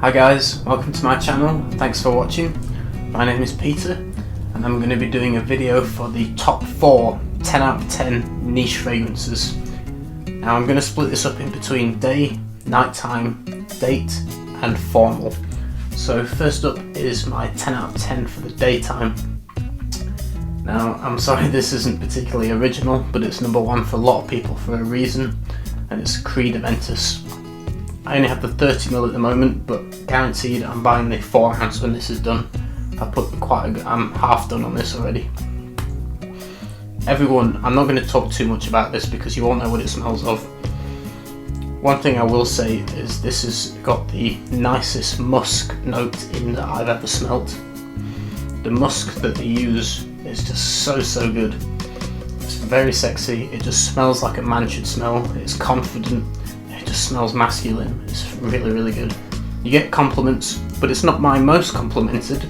Hi guys, welcome to my channel, thanks for watching. My name is Peter and I'm going to be doing a video for the top 4 10 out of 10 niche fragrances. Now I'm going to split this up in between day, nighttime, date and formal. So first up is my 10 out of 10 for the daytime. Now I'm sorry this isn't particularly original, but it's number 1 for a lot of people for a reason, and it's Creed Aventus. I only have the 30ml at the moment, but guaranteed I'm buying the 4 ounce when this is done. I'm half done on this already. Everyone, I'm not going to talk too much about this because you all know what it smells of. One thing I will say is this has got the nicest musk note in that I've ever smelt. The musk that they use is just so good. It's very sexy, it just smells like a man should smell, it's confident. It just smells masculine. It's really good. You get compliments, but it's not my most complimented.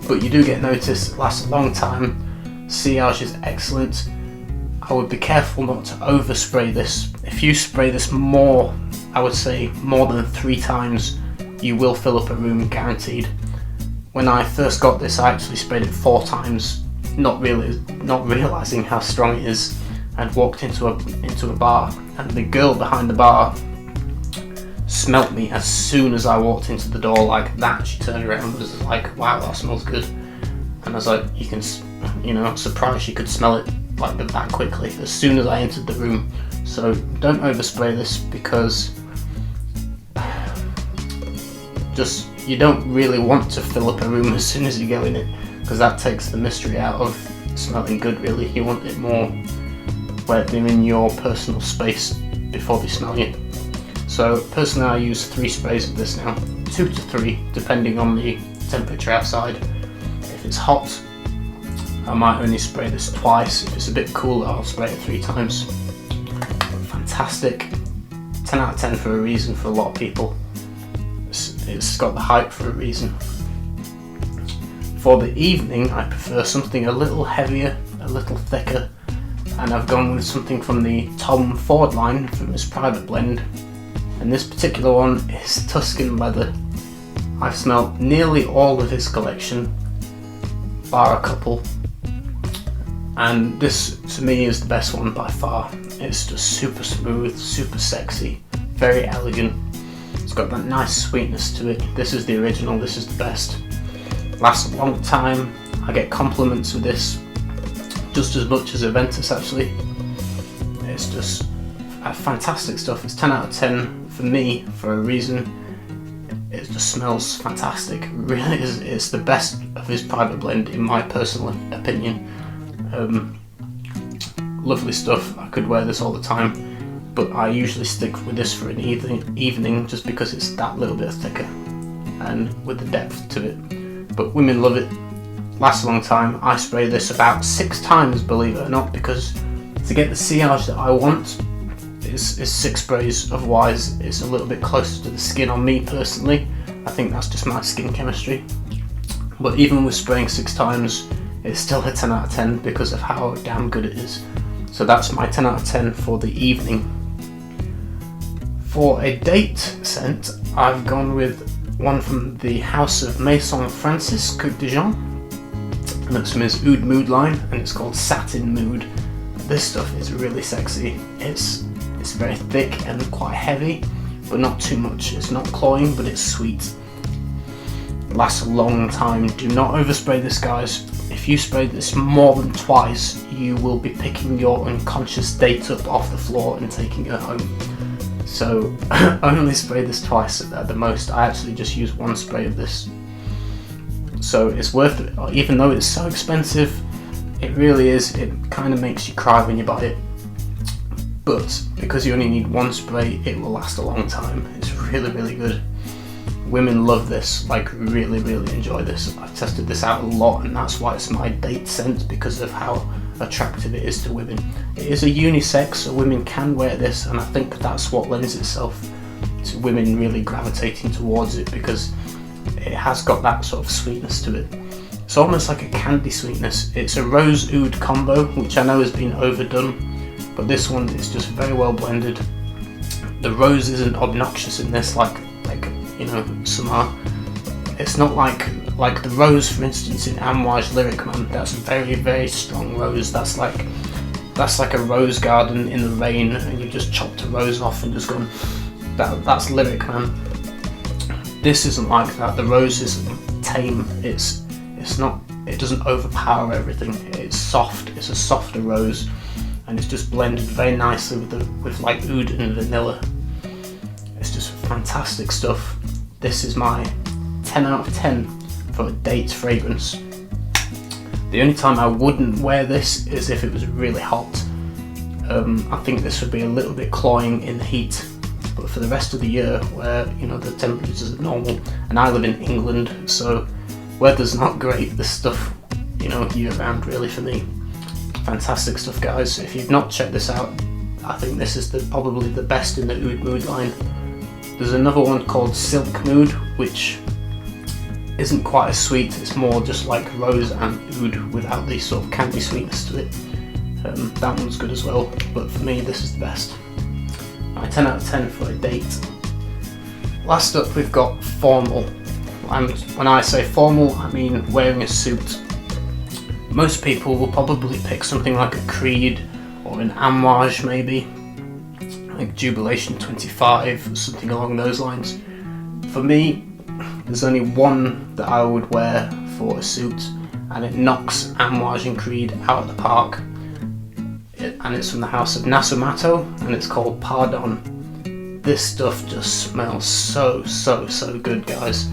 But you do get noticed. It lasts a long time. Sillage is excellent. I would be careful not to overspray this. If you spray this more, I would say more than 3 times, you will fill up a room, guaranteed. When I first got this, I actually sprayed it 4 times, not realizing how strong it is. And walked into a bar, and the girl behind the bar smelt me as soon as I walked into the door like that. She turned around and was like, "Wow, that smells good." And I was like, I'm surprised she could smell it like that quickly as soon as I entered the room. So don't overspray this because you don't really want to fill up a room as soon as you go in it, because that takes the mystery out of smelling good. Really, you want it more where they're in your personal space before they smell you. So personally I use 3 sprays of this now, 2 to 3 depending on the temperature outside. If it's hot I might only spray this twice, if it's a bit cooler I'll spray it 3 times. Fantastic, 10 out of 10 for a reason for a lot of people. It's got the hype for a reason. For the evening I prefer something a little heavier, a little thicker, and I've gone with something from the Tom Ford line from his private blend, and this particular one is Tuscan Leather. I've smelled nearly all of his collection, bar a couple, and this to me is the best one by far. It's just super smooth, super sexy, very elegant. It's got that nice sweetness to it. This is the original, this is the best. Lasts a long time, I get compliments with this. Just as much as Aventus actually. It's just fantastic stuff. It's 10 out of 10 for me for a reason. It just smells fantastic. It really is. It's the best of his private blend in my personal opinion. Lovely stuff. I could wear this all the time, but I usually stick with this for an evening just because it's that little bit thicker and with the depth to it. But women love it. Lasts a long time. I spray this about 6 times, believe it or not, because to get the sillage that I want is 6 sprays, otherwise it's a little bit closer to the skin on me personally. I think that's just my skin chemistry. But even with spraying 6 times, it's still a 10 out of 10 because of how damn good it is. So that's my 10 out of 10 for the evening. For a date scent, I've gone with one from the House of Maison Francis Côte d'Argent. And that's from his Oud Mood line, and it's called Satin Mood. This stuff is really sexy. It's very thick and quite heavy, but not too much. It's not cloying, but it's sweet. It lasts a long time. Do not overspray this, guys. If you spray this more than twice, you will be picking your unconscious date up off the floor and taking her home. So only spray this twice at the most. I actually just use 1 spray of this. So it's worth it, even though it's so expensive. It really is. It kind of makes you cry when you buy it, but because you only need 1 spray, it will last a long time. It's really good. Women love this, like really enjoy this. I've tested this out a lot, and that's why it's my date scent, because of how attractive it is to women. It is a unisex, so women can wear this, and I think that's what lends itself to women really gravitating towards it, because it has got that sort of sweetness to it. It's almost like a candy sweetness. It's a rose oud combo, which I know has been overdone, but this one is just very well blended. The rose isn't obnoxious in this like some are. It's not like the rose, for instance, in Amouage Lyric Man. That's very, very strong rose. That's like a rose garden in the rain, and you just chopped a rose off and just gone. That's Lyric Man. This isn't like that. The rose is tame. It's not. It doesn't overpower everything. It's soft. It's a softer rose, and it's just blended very nicely with like oud and vanilla. It's just fantastic stuff. This is my 10 out of 10 for a date fragrance. The only time I wouldn't wear this is if it was really hot. I think this would be a little bit cloying in the heat, but for the rest of the year, where the temperatures are normal, and I live in England, so weather's not great, this stuff, year round really for me. Fantastic stuff, guys. If you've not checked this out, I think this is probably the best in the Oud Mood line. There's another one called Silk Mood, which isn't quite as sweet. It's more just like rose and oud without the sort of candy sweetness to it. That one's good as well, but for me this is the best. My 10 out of 10 for a date. Last up we've got formal. And when I say formal, I mean wearing a suit. Most people will probably pick something like a Creed or an Amouage maybe, like Jubilation 25 or something along those lines. For me, there's only one that I would wear for a suit, and it knocks Amouage and Creed out of the park. And it's from the house of Nasomatto, and it's called Pardon. This stuff just smells so good, guys.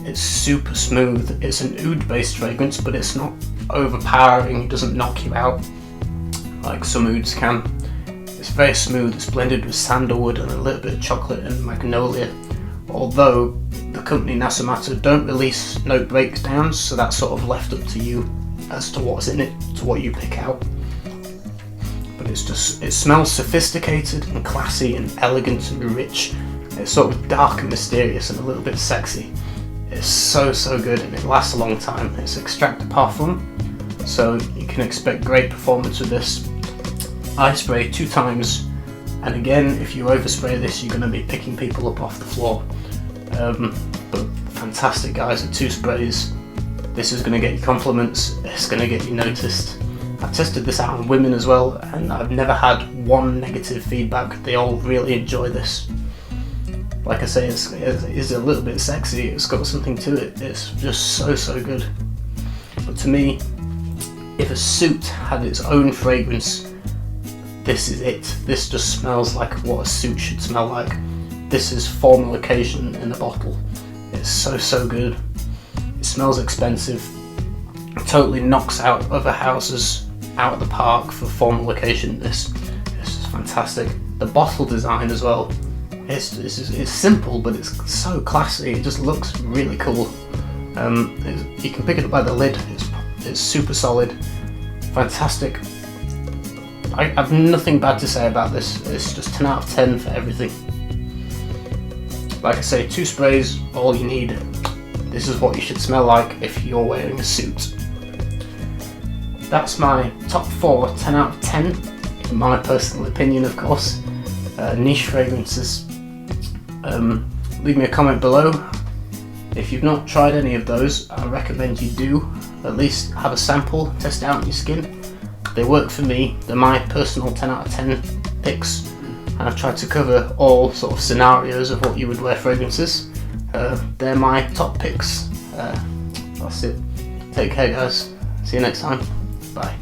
It's super smooth. It's an oud based fragrance, but it's not overpowering. It doesn't knock you out like some ouds can. It's very smooth. It's blended with sandalwood and a little bit of chocolate and magnolia. Although the company Nasomatto don't release note breakdowns, so that's sort of left up to you as to what's in it, to what you pick out. But it smells sophisticated and classy and elegant and rich. It's sort of dark and mysterious and a little bit sexy. It's so good, and it lasts a long time. It's Extract de Parfum, so you can expect great performance with this. I spray 2 times, and again, if you overspray this, you're going to be picking people up off the floor. But fantastic, guys, at 2 sprays. This is going to get you compliments. It's going to get you noticed. I've tested this out on women as well, and I've never had one negative feedback. They all really enjoy this. Like I say, it is a little bit sexy. It's got something to it. It's just so good. But to me, if a suit had its own fragrance, this is it. This just smells like what a suit should smell like. This is formal occasion in a bottle. It's so good. It smells expensive. It totally knocks out other houses out of the park for formal occasion. This is fantastic. The bottle design as well. It's simple, but it's so classy. It just looks really cool. You can pick it up by the lid. It's super solid, fantastic. I have nothing bad to say about this. It's just 10 out of 10 for everything. Like I say, 2 sprays, all you need. This is what you should smell like if you're wearing a suit. That's my top 4 10 out of 10, in my personal opinion, of course. Niche fragrances. Leave me a comment below. If you've not tried any of those, I recommend you do. At least have a sample, test it out on your skin. They work for me. They're my personal 10 out of 10 picks, and I've tried to cover all sort of scenarios of what you would wear fragrances. They're my top picks. That's it. Take care, guys. See you next time. Bye.